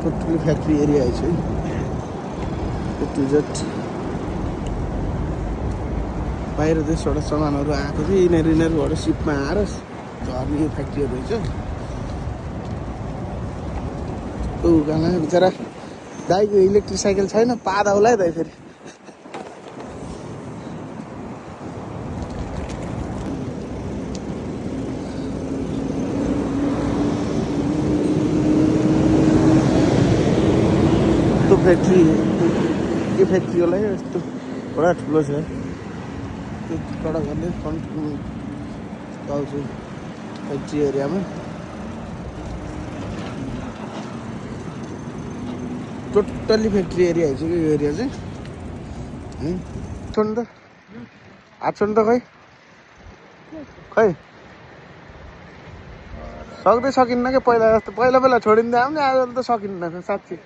Totally factory area है to Z बाहिर देशबाट सामानहरू आएको थियो यिनीहरूबाट सिपमा आएर झर्ने यो फ्याक्ट्रीहरू रहेछ उकालो बिचरा दाइको इलेक्ट्रिक साइकल छैन पादा होला है दाइ फेरि फ्याक्ट्री के फ्याक्ट्री होला है यस्तो बडा ठुलो छ त्यो कडा गर्ने पाउँछु फ्याक्ट्री एरियामा टोटली फ्याक्ट्री एरिया है यो एरिया चाहिँ छोड्नु त हात छोड्नु त खै सक्दै सकिन्न क्या पहिला जस्तो पहिला छोडिँदै आउने आज त सकिन्न साँच्ची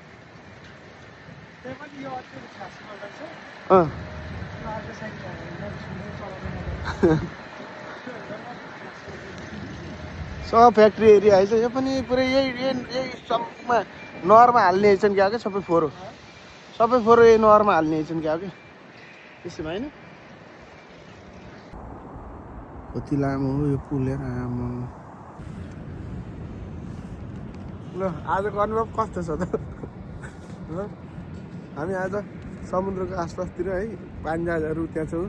सब फ्याक्ट्री एरिया है यो पनि पुरै यही सबमा नहरमा हाल्ने छन् क्या सबै फोहोर यही नहरमा हाल्ने छन् क्या त्यसमा होइन कति लामो हो यो पुल हेर आमा ल आजको अनुभव कस्तो छ त हामी आज समुद्रको आसपासतिर है पानीजहाजहरू त्यहाँ छौँ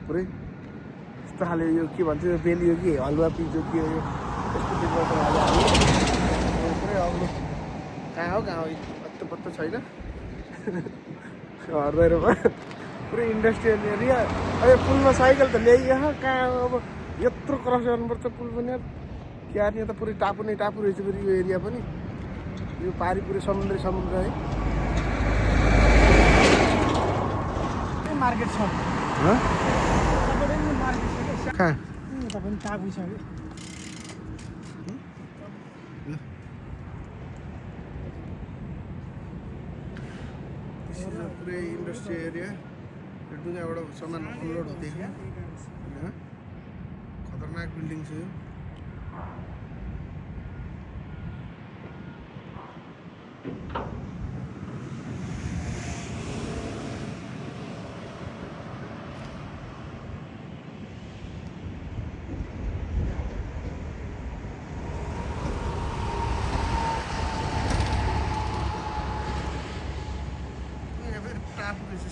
पुरै यस्तो खाले यो के भन्छ यो बेली हो कि हलुवा पिज हो कि यो यस्तो पुरै अग्लो कहाँ हो पत्तो छैन हर्दैन पुरै इन्डस्ट्रियल एरिया अब पुलमा साइकल त ल्याइयो कहाँ हो अब यत्रो क्रस गर्नुपर्छ पुल पनि क्या यहाँ त पुरै टापु नै टापु रहेछ फेरि यो एरिया पनि यो पारि पुरै समुद्र है मार्केट छ कहाँ टापु छ पुरै इन्डस्ट्री एरिया डुङ्गाबाट सामान अनलोड हुँदै थियो खतरनाक बिल्डिङ छ यो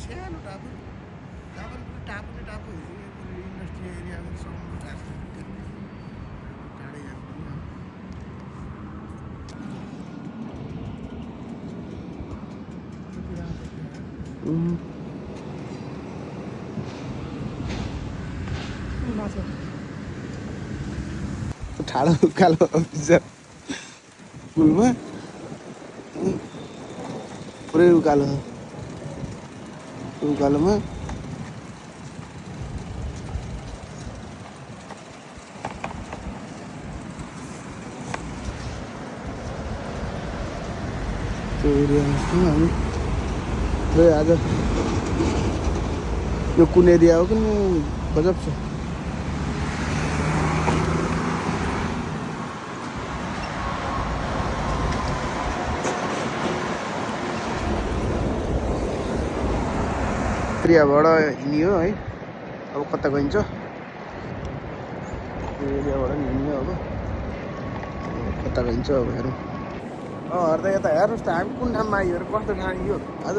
सानो टापु इन्डस्ट्री एरिया समुद्र टाढै ठाडो उकालो पुलमा पुरै उकालोमा त्यो एरियामा छौँ हामी पुरै आज यो कुन एरिया हो कुन गजब छ एरियाबाट हिँड्यो है अब कता गइन्छ यो एरियाबाट हिँड्यो अब कता गइन्छ अब हेरौँ हेर्दा यता हेर्नुहोस् त हामी कुन ठाउँमा आइयो कस्तो ठाउँ यो आज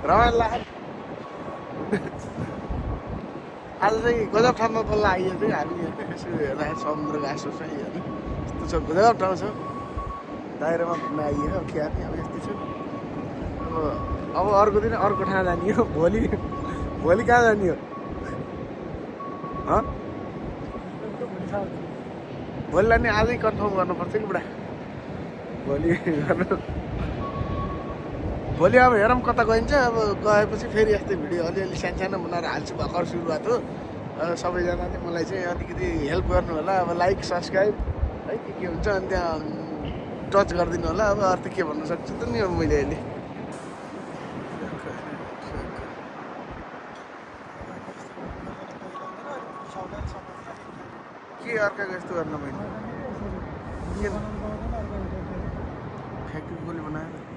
रमाइलो लाग्यो आज चाहिँ गजब ठाउँमा बल्ल आइयो चाहिँ हामी यसो हेर्दाखेरि समुद्रको आसपास है हेर्नु यस्तो छ गजब ठाउँ छ दाहिरामा घुम्न आइयो अब क्या अब यस्तै छ अब अर्को दिन अर्को ठाउँ जाने हो भोलि कहाँ जाने हो भोलिलाई नि आजै कन्फर्म गर्नुपर्छ कि बुढा भोलि अब हेरौँ कता गइन्छ अब गएपछि फेरि यस्तै भिडियो अलिअलि सानो बनाएर हाल्छु भर्खर सुरुवात हो सबैजनाले मलाई चाहिँ अलिकति हेल्प गर्नु होला अब लाइक सब्सक्राइब है के हुन्छ अनि त्यहाँ टच गरिदिनु होला अब अर्थ के भन्न सक्छु त नि अब मैले अहिले के अर्काको यस्तो गर्न मैले फ्याक्ट्री कसले बनायो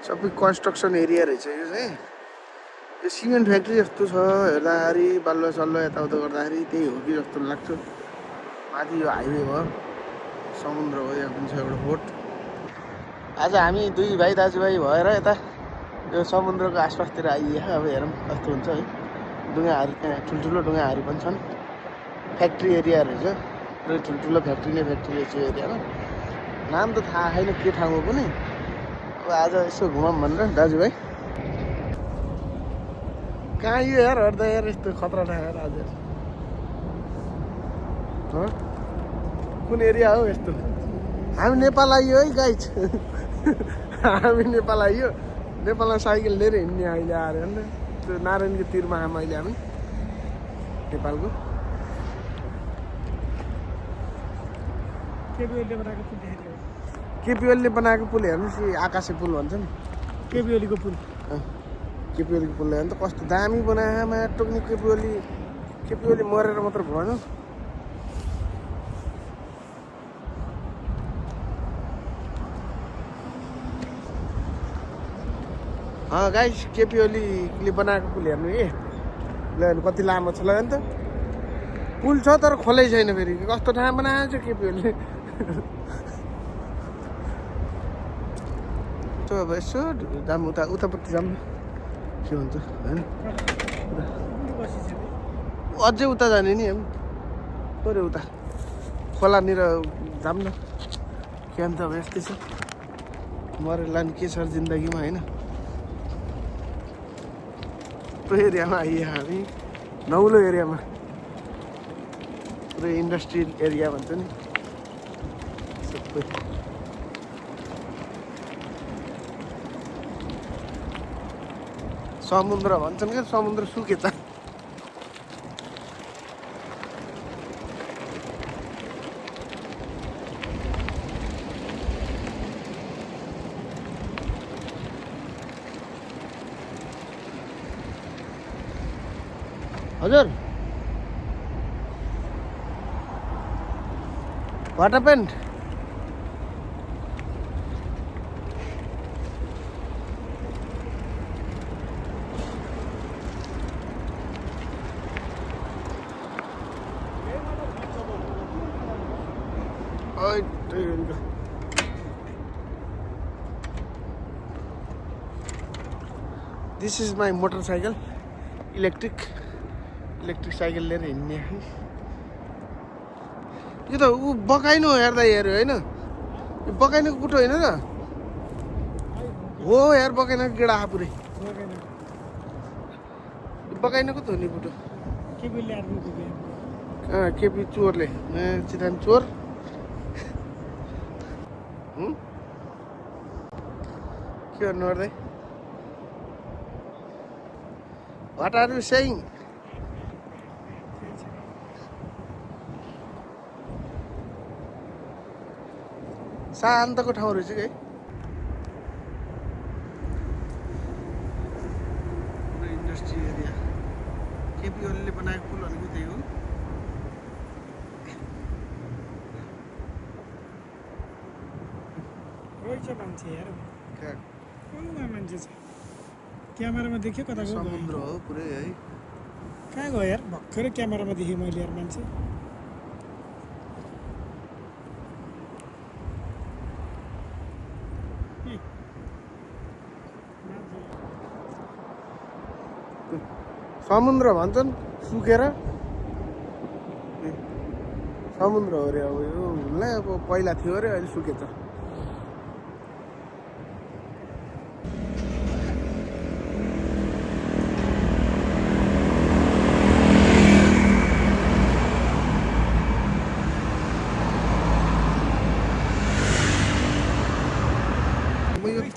सबै कन्स्ट्रक्सन एरिया रहेछ यो चाहिँ यो सिमेन्ट फ्याक्ट्री जस्तो छ हेर्दाखेरि बालुवा सल्लो यताउता गर्दाखेरि त्यही हो कि जस्तो लाग्छ माथि यो हाइवे भयो समुद्र हो यहाँ पनि छ एउटा बोट आज हामी दुई भाइ दाजुभाइ भएर यता यो समुद्रको आसपासतिर आइए अब हेरौँ कस्तो हुन्छ है डुङ्गाहरू त्यहाँ ठुल्ठुलो डुङ्गाहरू पनि छन् फ्याक्ट्री एरिया रहेछ र ठुल्ठुलो फ्याक्ट्री नै फ्याक्ट्री रहेछ यो एरियामा नाम त थाहा छैन के ठाउँमा पनि अब आज यसो घुमाऊँ भनेर दाजुभाइ कहाँ यो यार हेर्दा यार यस्तो खतरा ठाएर आज कुन एरिया हो यस्तो हामी नेपाल आइयो है गाइज हामी नेपाल आइयो नेपालमा साइकल लिएर हिँड्ने अहिले आएर होइन त्यो नारायणको तिरमा आयौँ अहिले हामी नेपालको केपिओलीले बनाएको पुल हेर्नुहोस् यो आकाशे पुल भन्छ नि केपिओलीको पुल केपिओलीको पुल हेर्नु त कस्तो दामी बनाएमा टोक्ने केपिओली मरेर मात्र भएन गाइस केपिओलीले बनाएको पुल हेर्नु ए ल कति लामो छ ल नि त पुल छ तर खोलै छैन फेरि कस्तो ठाउँ बनाएको छ केपिओलीले अब यसो जाम उतापट्टि जाम के भन्छ होइन अझै उता जाने नि पऱ्यो उता खोलानिर जाम न के अन्त अब यस्तै छ मरेर लाने के छ जिन्दगीमा होइन त्यो एरियामा आइए हामी नौलो एरियामा पुरै इन्डस्ट्रियल एरिया भन्छ नि सबै समुद्र भन्छन् क्या समुद्र सुकेछ हजुर water paint this is my motorcycle electric cycle लिएर हिँड्ने है यो त ऊ बकाइनु हेर्दा हेऱ्यो होइन यो बकाइनुको कुटो होइन र हो यार बकाइनुको गेडा पुरै बकाइनुको त हो नि कुटो केपी चोरले चितान चोर के गर्नु गर्दै What are you saying? शान्तको ठाउँ रहेछ कि इन्डस्ट्री एरिया केपिओलीले बनाएको पुल भनेको त्यही हो मान्छे यार मान्छे छ क्यामेरामा देख्यो कता गयो समुद्र हो पुरै है कहाँ गयो यार भर्खरै क्यामेरामा देखेँ मैले यार मान्छे समुद्र भन्छन् सुकेर समुद्र हो अरे अब यो अब पहिला थियो अरे अहिले सुकेछ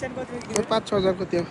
किचन कति 5-6 हजारको त्यो